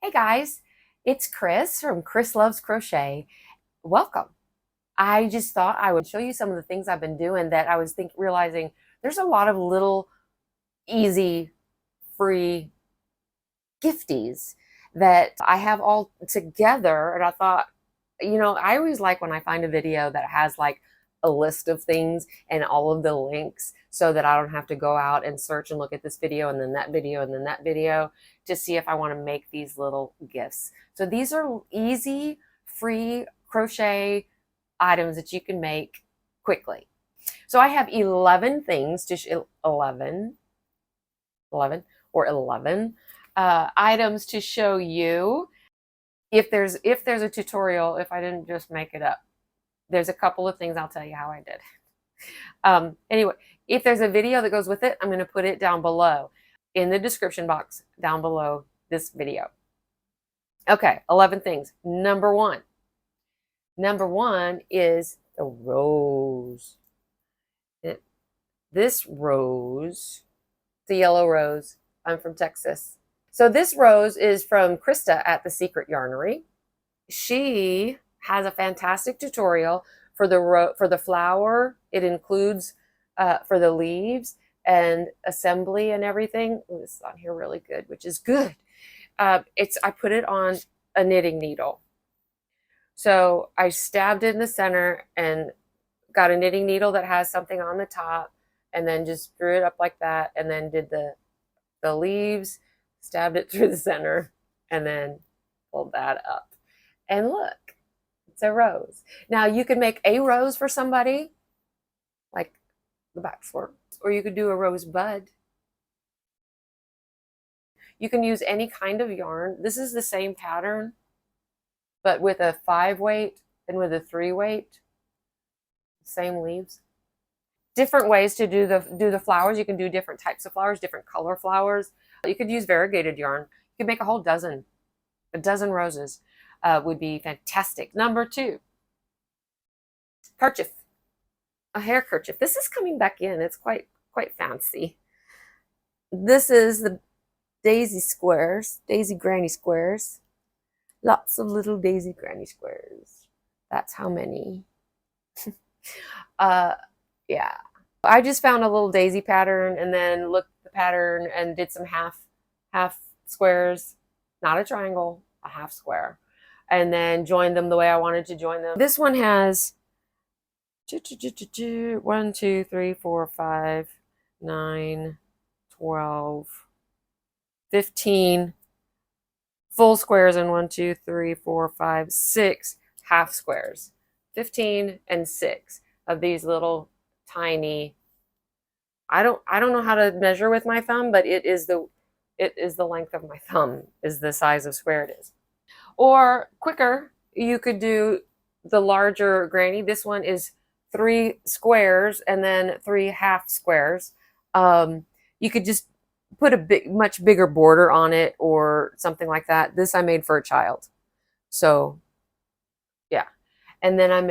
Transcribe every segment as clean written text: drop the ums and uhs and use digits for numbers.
Hey guys, it's Chris from Chris Loves Crochet. Welcome. I just thought I would show you some of the things I've been doing that I was realizing there's a lot of little easy free gifties that I have all together, and I thought, I always like when I find a video that has like a list of things and all of the links so that I don't have to go out and search and look at this video and then that video and then that video to see if I want to make these little gifts. So these are easy, free crochet items that you can make quickly. So I have 11 things to 11 items to show you. If there's a tutorial, if I didn't just make it up, there's a couple of things I'll tell you how I did. Anyway, if there's a video that goes with it, I'm going to put it down below in the description box down below this video. Okay, 11 things. Number one is the rose. This rose, the yellow rose. I'm from Texas. So this rose is from Krista at The Secret Yarnery. She has a fantastic tutorial for the flower. It includes for the leaves and assembly and everything. Ooh, this is on here really good, which is good. I put it on a knitting needle. So I stabbed it in the center and got a knitting needle that has something on the top, and then just drew it up like that, and then did the leaves, stabbed it through the center, and then pulled that up. And look, it's a rose. Now you could make a rose for somebody, like the back fork, or you could do a rose bud. You can use any kind of yarn. This is the same pattern, but with a 5 weight and with a 3 weight. Same leaves. Different ways to do the flowers. You can do different types of flowers, different color flowers. You could use variegated yarn. You could make a whole dozen. A dozen roses would be fantastic. Number 2, kerchief. A hair kerchief. This is coming back in. It's quite fancy. This is the daisy squares, daisy granny squares. Lots of little daisy granny squares. That's how many. Yeah. I just found a little daisy pattern and then looked at the pattern and did some half squares, not a triangle, a half square, and then joined them the way I wanted to join them. This one has 1, 2, 3, 4, 5, 9, 12, 15 full squares and 1, 2, 3, 4, 5, 6 half squares. 15 and 6 of these little tiny, I don't know how to measure with my thumb, but it is the length of my thumb is the size of square it is. Or quicker, you could do the larger granny. This one is 3 squares and then 3 half squares. You could just put a much bigger border on it or something like that. This I made for a child. So yeah. And then I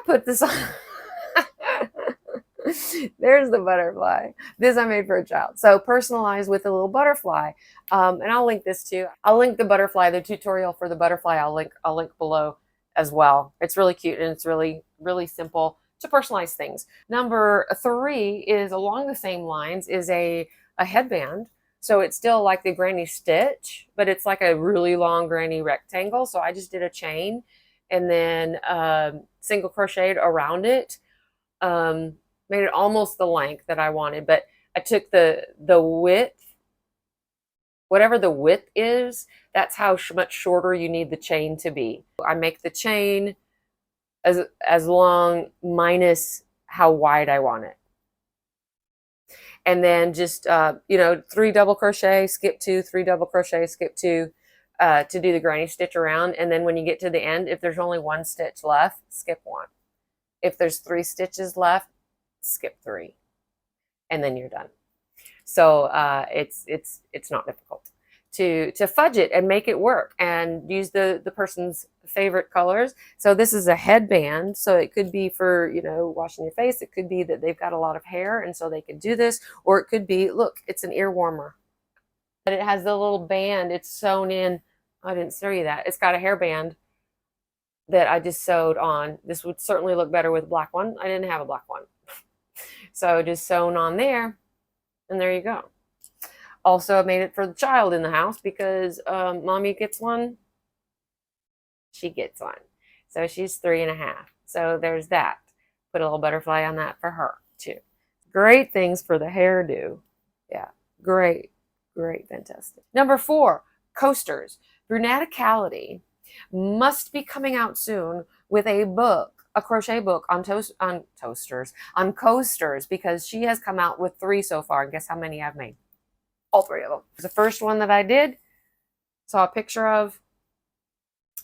put this on. There's the butterfly. This I made for a child. So personalized with a little butterfly. And I'll link this too. I'll link the butterfly, the tutorial for the butterfly. I'll link below as well. It's really cute and it's really simple to personalize things. Number 3 is along the same lines, is a headband. So it's still like the granny stitch, but it's like a really long granny rectangle. So I just did a chain and then single crocheted around it. Made it almost the length that I wanted, but I took the width, whatever the width is, that's how much shorter you need the chain to be. I make the chain as long minus how wide I want it. And then just, 3 double crochet, skip 2, 3 double crochet, skip 2, to do the granny stitch around. And then when you get to the end, if there's only 1 stitch left, skip 1. If there's 3 stitches left, skip 3, and then you're done. So it's not difficult to fudge it and make it work and use the person's favorite colors. So this is a headband, so it could be for washing your face. It could be that they've got a lot of hair and so they can do this, or it could be, look, it's an ear warmer. But it has the little band. It's sewn in. I didn't show you that. It's got a hairband that I just sewed on. This would certainly look better with a black one. I didn't have a black one. So just sewn on there, and there you go. Also, I made it for the child in the house because mommy gets one, she gets one. So she's 3.5. So there's that. Put a little butterfly on that for her too. Great things for the hairdo. Yeah, great, great, fantastic. Number 4, coasters. Brunaticality must be coming out soon with a book, a crochet book on coasters, because she has come out with 3 so far. And guess how many I've made? All 3 of them. The first one that I did, saw a picture of,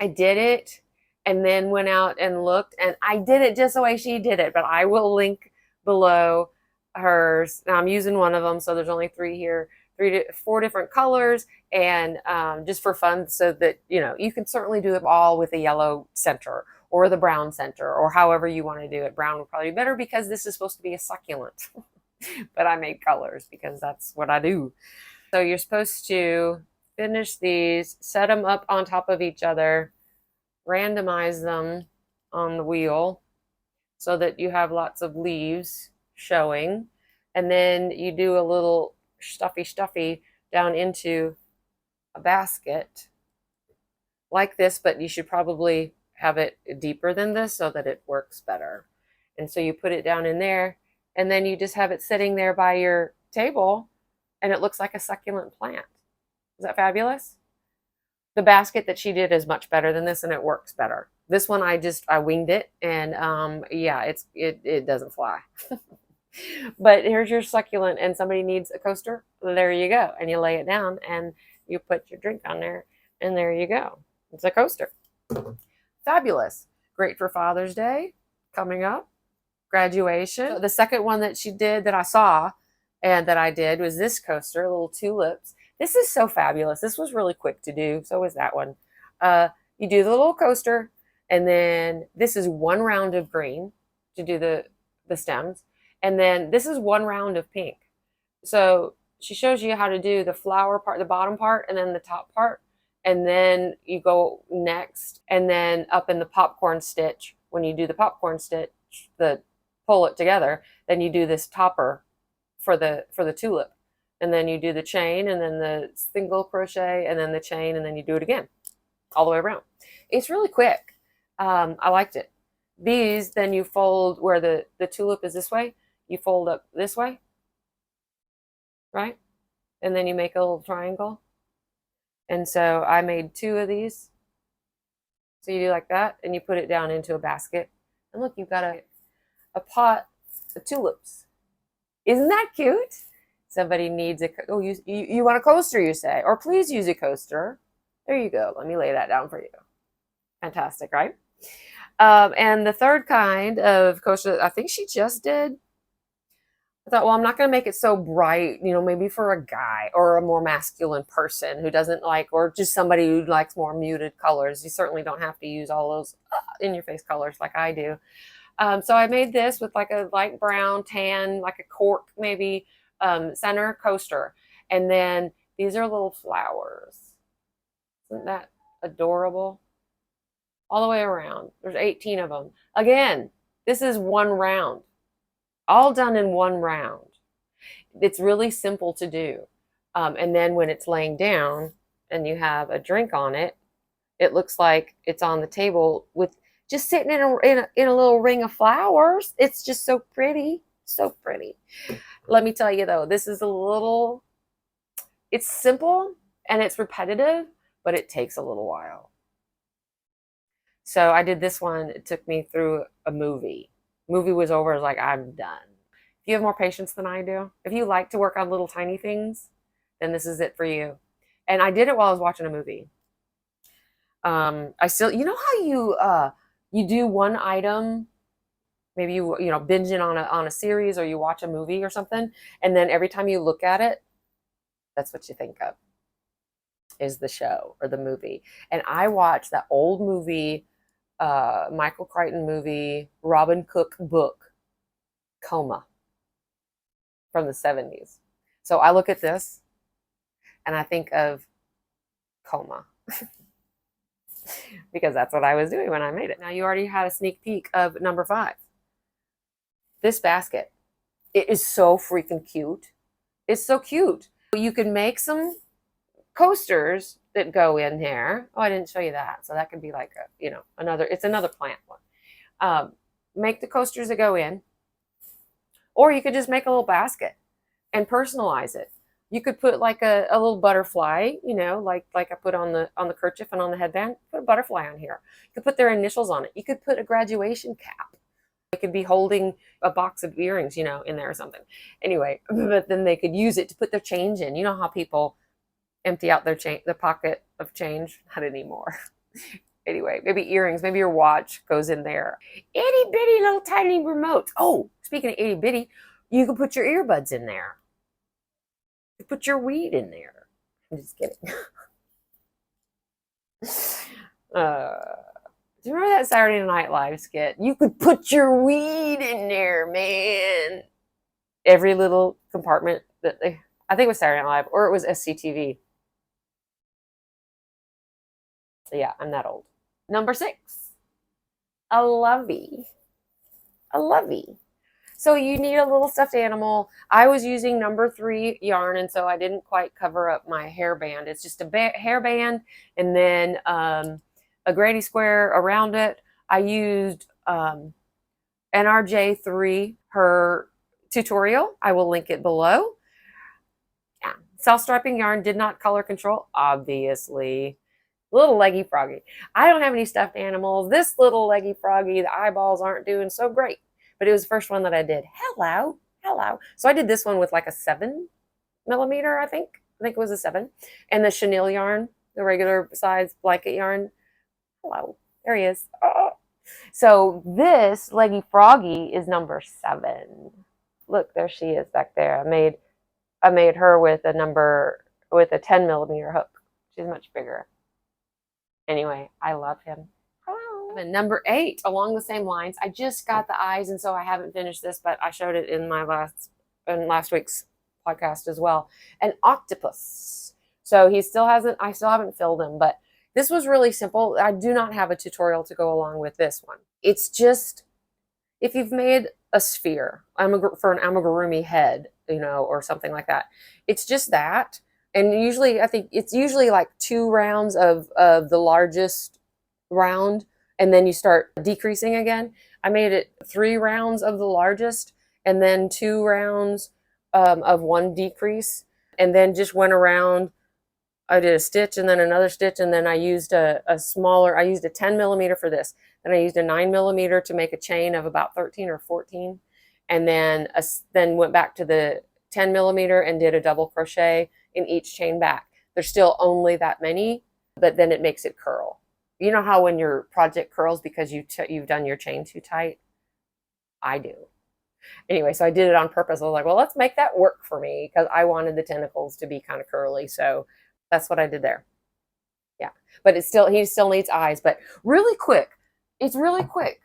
I did it and then went out and looked, and I did it just the way she did it, but I will link below hers. Now I'm using one of them, so there's only 3 here, 4 different colors, and just for fun, so that, you know, you can certainly do them all with a yellow center or the brown center, or however you want to do it. Brown would probably be better because this is supposed to be a succulent, but I made colors because that's what I do. So you're supposed to finish these, set them up on top of each other, randomize them on the wheel so that you have lots of leaves showing, and then you do a little stuffy down into a basket like this, but you should probably have it deeper than this so that it works better. And so you put it down in there, and then you just have it sitting there by your table, and it looks like a succulent plant. Is that fabulous? The basket that she did is much better than this, and it works better. This one I winged it, and yeah, it doesn't fly. But here's your succulent, and somebody needs a coaster. There you go, and you lay it down, and you put your drink on there, and there you go. It's a coaster. Fabulous. Great for Father's Day coming up. Graduation. So the second one that she did that I saw and that I did was this coaster, little tulips. This is so fabulous. This was really quick to do. So was that one. You do the little coaster, and then this is 1 round of green to do the stems. And then this is 1 round of pink. So she shows you how to do the flower part, the bottom part, and then the top part. And then you go next, and then up in the popcorn stitch, when you do the popcorn stitch, pull it together, then you do this topper for the tulip. And then you do the chain, and then the single crochet, and then the chain, and then you do it again all the way around. It's really quick. I liked it. These, then you fold where the tulip is this way, you fold up this way, right? And then you make a little triangle. And so I made 2 of these. So you do like that, and you put it down into a basket. And look, you've got a pot of tulips. Isn't that cute? Somebody needs a, oh, you want a coaster, you say, or please use a coaster. There you go. Let me lay that down for you. Fantastic, right? And the third kind of coaster, I think she just did. I thought, well, I'm not going to make it so bright, you know, maybe for a guy or a more masculine person who doesn't like, or just somebody who likes more muted colors. You certainly don't have to use all those in-your-face colors like I do. So I made this with like a light brown, tan, like a cork maybe, center coaster. And then these are little flowers. Isn't that adorable? All the way around. There's 18 of them. Again, this is 1 round. All done in 1 round. It's really simple to do. And then when it's laying down and you have a drink on it, it looks like it's on the table with just sitting in a little ring of flowers. It's just so pretty. So pretty. Let me tell you though, this is it's simple and it's repetitive, but it takes a little while. So I did this one. It took me through a movie. Movie was over. I was like, I'm done. If you have more patience than I do, if you like to work on little tiny things, then this is it for you. And I did it while I was watching a movie. I still, you know how you do one item, maybe you know binge in on a series, or you watch a movie or something, and then every time you look at it, that's what you think of is the show or the movie. And I watched that old movie, Michael Crichton movie, Robin Cook book, Coma, from the 70s. So I look at this and I think of coma because that's what I was doing when I made it. Now you already had a sneak peek of number 5. This basket, it is so freaking cute. It's so cute. You can make some coasters that go in there. Oh, I didn't show you that. So that could be like a, you know, it's another plant one. Make the coasters that go in, or you could just make a little basket and personalize it. You could put like a little butterfly, you know, like I put on the kerchief and on the headband. Put a butterfly on here. You could put their initials on it. You could put a graduation cap. They could be holding a box of earrings, you know, in there or something. Anyway, but then they could use it to put their change in. You know how people empty out their pocket of change? Not anymore. Anyway, maybe earrings, maybe your watch goes in there. Itty bitty little tiny remote. Oh, speaking of itty bitty, you can put your earbuds in there. You put your weed in there. I'm just kidding. Do you remember that Saturday Night Live skit? You could put your weed in there, man. Every little compartment that I think it was Saturday Night Live, or it was SCTV. So yeah, I'm that old. Number 6, a lovey. A lovey. So you need a little stuffed animal. I was using number 3 yarn, and so I didn't quite cover up my hairband. It's just a hairband, and then a granny square around it. I used NRJ3, her tutorial. I will link it below. Yeah. Self-striping yarn, did not color control, obviously. Little leggy froggy. I don't have any stuffed animals. This little leggy froggy, the eyeballs aren't doing so great. But it was the first one that I did. Hello, hello. So I did this one with like a 7mm, I think. I think it was a 7. And the chenille yarn, the regular size blanket yarn. Hello, there he is. Oh. So this leggy froggy is number 7. Look, there she is back there. I made her with a 10mm hook. She's much bigger. Anyway, I love him. Hello. And number 8, along the same lines. I just got the eyes, and so I haven't finished this, but I showed it in my last week's podcast as well. An octopus. So I still haven't filled him, but this was really simple. I do not have a tutorial to go along with this one. It's just, if you've made a sphere for an amigurumi head, you know, or something like that, it's just that. And usually, I think it's usually like 2 rounds of the largest round, and then you start decreasing again. I made it 3 rounds of the largest, and then 2 rounds of 1 decrease, and then just went around. I did a stitch and then another stitch, and then I used I used a 10mm for this. Then I used a 9mm to make a chain of about 13 or 14, and then went back to the 10mm and did a double crochet in each chain back. There's still only that many, but then it makes it curl. You know how when your project curls because you've done your chain too tight? I do. Anyway, so I did it on purpose. I was like, well, let's make that work for me, because I wanted the tentacles to be kind of curly. So that's what I did there. Yeah, but he still needs eyes, but really quick. It's really quick.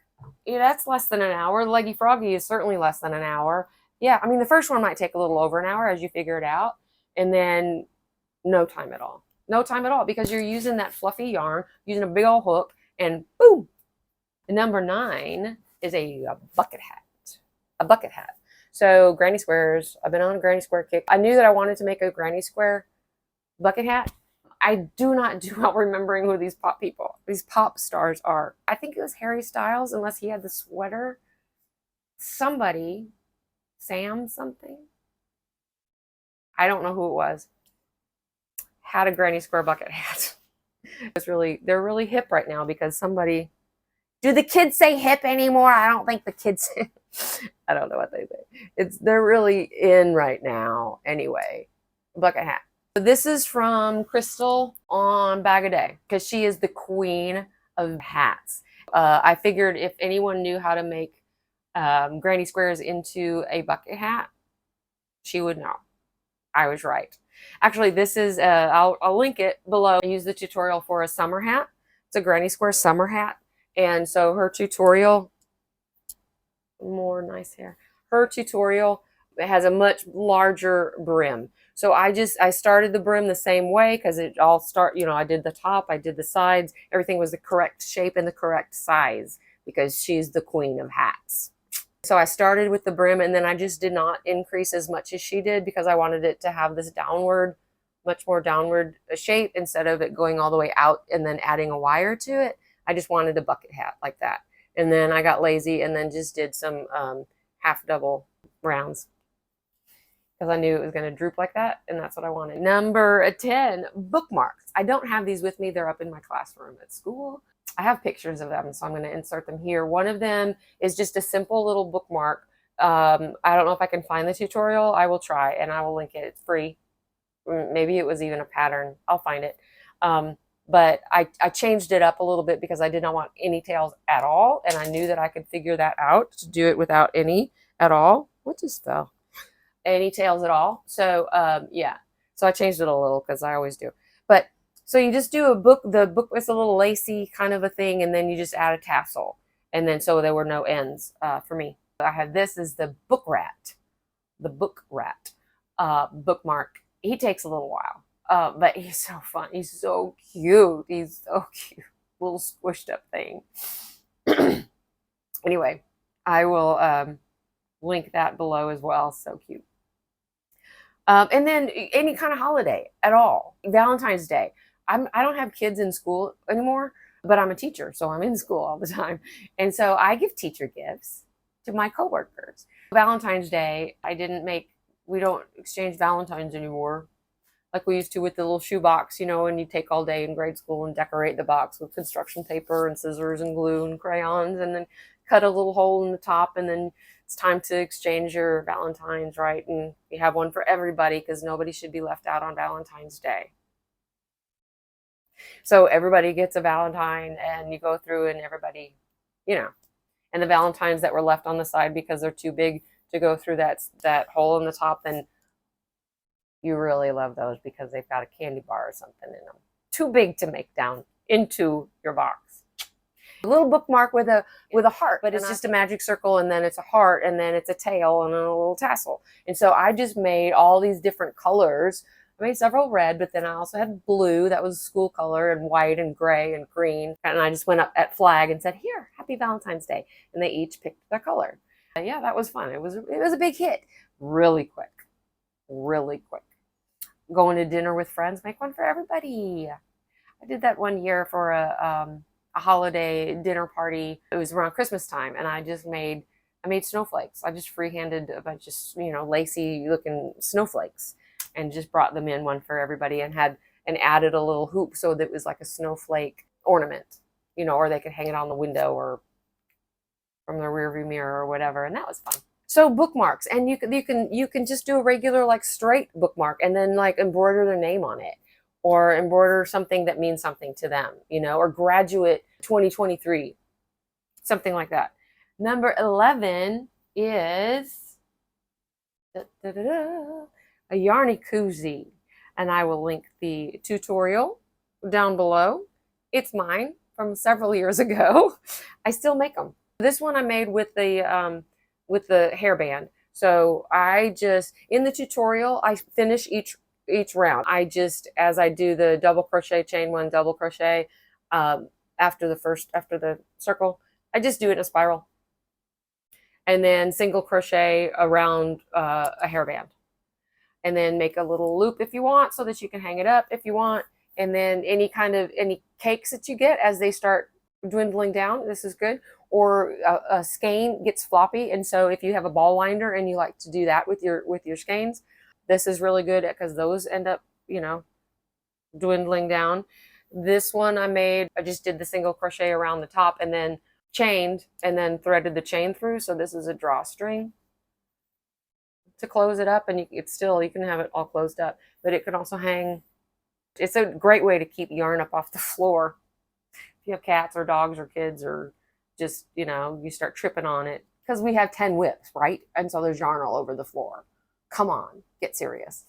Yeah, that's less than an hour. The leggy froggy is certainly less than an hour. Yeah, I mean, the first one might take a little over an hour as you figure it out, and then no time at all. No time at all, because you're using that fluffy yarn, using a big old hook, and boom. And number 9 is a bucket hat. A bucket hat. So granny squares. I've been on a granny square kick. I knew that I wanted to make a granny square bucket hat. I do not do well remembering who these pop stars are. I think it was Harry Styles, unless he had the sweater. Somebody, Sam something. I don't know who it was. Had a granny square bucket hat. They're really hip right now, because somebody. Do the kids say hip anymore? I don't think the kids. I don't know what they say. They're really in right now. Anyway, bucket hat. So this is from Crystal on Bag a Day, because she is the queen of hats. I figured if anyone knew how to make granny squares into a bucket hat, she would know. I was right. Actually, this is, I'll link it below. I used the tutorial for a summer hat. It's a granny square summer hat. And so her tutorial, more nice hair. Her tutorial has a much larger brim. So I started the brim the same way because it all I did the top, I did the sides, everything was the correct shape and the correct size because she's the queen of hats. So I started with the brim and then I just did not increase as much as she did because I wanted it to have this much more downward shape instead of it going all the way out and then adding a wire to it. I just wanted a bucket hat like that. And then I got lazy and then just did some half double rounds because I knew it was going to droop like that, and that's what I wanted. Number 10, bookmarks. I don't have these with me. They're up in my classroom at school. I have pictures of them, so I'm going to insert them here. One of them is just a simple little bookmark. I don't know if I can find the tutorial. I will try, and I will link it. It's free. Maybe it was even a pattern. I'll find it. But I changed it up a little bit because I did not want any tails at all, and I knew that I could figure that out to do it without any at all. What just fell? Any tails at all. So yeah, so I changed it a little because I always do. But so you just do the book is a little lacy kind of a thing, and then you just add a tassel, and then so there were no ends for me. I have this is the book rat bookmark. He takes a little while, but he's so fun. He's so cute. He's so cute, little squished up thing. Anyway, I will link that below as well. So cute. And then any kind of holiday at all. Valentine's Day. I don't have kids in school anymore, but I'm a teacher, so I'm in school all the time. And so I give teacher gifts to my coworkers. Valentine's Day, we don't exchange Valentines anymore like we used to with the little shoe box, and you take all day in grade school and decorate the box with construction paper and scissors and glue and crayons, and then cut a little hole in the top, and then it's time to exchange your Valentines, right? And you have one for everybody because nobody should be left out on Valentine's Day. So everybody gets a Valentine, and you go through and everybody, and the Valentines that were left on the side because they're too big to go through that hole in the top, then you really love those because they've got a candy bar or something in them. Too big to make down into your box. A little bookmark with a heart, but it's just a magic circle, and then it's a heart, and then it's a tail, and then a little tassel. And so I just made all these different colors. I made several red, but then I also had blue, that was school color, and white and gray and green. And I just went up at flag and said, "Here, happy Valentine's Day." And they each picked their color. Yeah, that was fun. It was a big hit. Really quick. Going to dinner with friends, make one for everybody. I did that one year for a holiday dinner party. It was around Christmas time, and I made snowflakes. I just freehanded a bunch of lacy looking snowflakes and just brought them in, one for everybody, and added a little hoop so that it was like a snowflake ornament, or they could hang it on the window or from the rearview mirror or whatever, and that was fun. So bookmarks, and you can just do a regular like straight bookmark and then like embroider their name on it, or embroider something that means something to them, or graduate 2023, something like that. Number 11 is a Yarni Koozie, and I will link the tutorial down below. It's mine from several years ago. I still make them. This one I made with the hairband. So in the tutorial, I finish each round. As I do the double crochet, chain one, double crochet, after the circle, I just do it in a spiral. And then single crochet around a hairband. And then make a little loop if you want, so that you can hang it up if you want. And then any cakes that you get as they start dwindling down, this is good. Or a skein gets floppy, and so if you have a ball winder and you like to do that with your skeins, this is really good because those end up dwindling down. This one I just did the single crochet around the top and then chained and then threaded the chain through. So this is a drawstring to close it up, and you can have it all closed up, but it can also hang. It's a great way to keep yarn up off the floor if you have cats or dogs or kids, or just, you start tripping on it, because we have 10 whips, right? And so there's yarn all over the floor. Come on, get serious.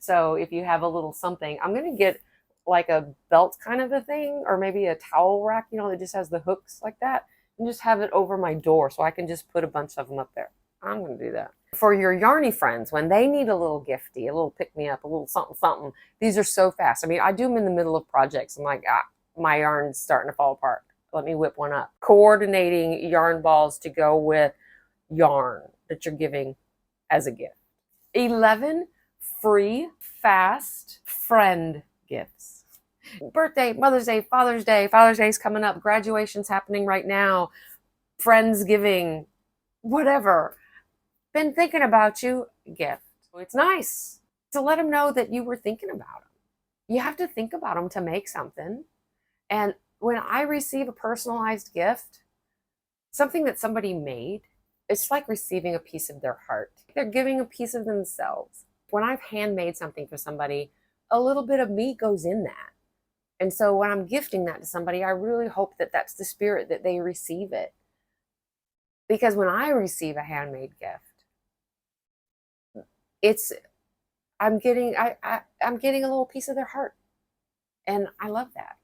So if you have a little something, I'm going to get like a belt kind of a thing, or maybe a towel rack, that just has the hooks like that, and just have it over my door so I can just put a bunch of them up there. I'm going to do that. For your Yarny friends, when they need a little gifty, a little pick-me-up, a little something, something, these are so fast. I mean, I do them in the middle of projects. I'm like, my yarn's starting to fall apart. Let me whip one up. Coordinating yarn balls to go with yarn that you're giving as a gift. 11 free, fast friend gifts. Birthday, Mother's Day, Father's Day. Father's Day's coming up. Graduation's happening right now. Friendsgiving, whatever. Been thinking about you, gift. It's nice to let them know that you were thinking about them. You have to think about them to make something. And when I receive a personalized gift, something that somebody made, it's like receiving a piece of their heart. They're giving a piece of themselves. When I've handmade something for somebody, a little bit of me goes in that. And so when I'm gifting that to somebody, I really hope that that's the spirit that they receive it. Because when I receive a handmade gift, I'm getting a little piece of their heart. And I love that.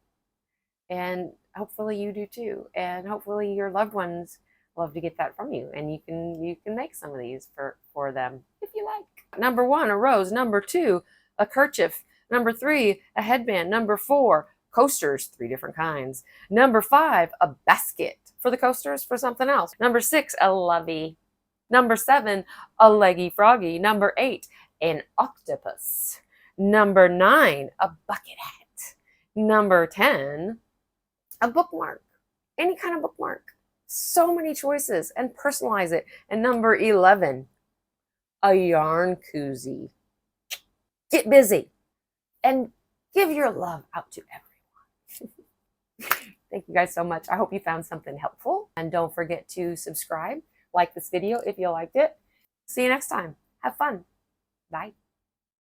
And hopefully you do too. And hopefully your loved ones love to get that from you. And you can make some of these for them if you like. Number 1, a rose. Number 2, a kerchief. Number 3, a headband. Number 4, coasters, 3 different kinds. Number 5, a basket for the coasters for something else. Number 6, a lovey. Number 7, a leggy froggy. Number 8, an octopus. Number 9, a bucket hat. Number 10, a bookmark. Any kind of bookmark. So many choices, and personalize it. And number 11, a yarn koozie. Get busy and give your love out to everyone. Thank you guys so much. I hope you found something helpful. And don't forget to subscribe, like this video if you liked it. See you next time. Have fun. Bye.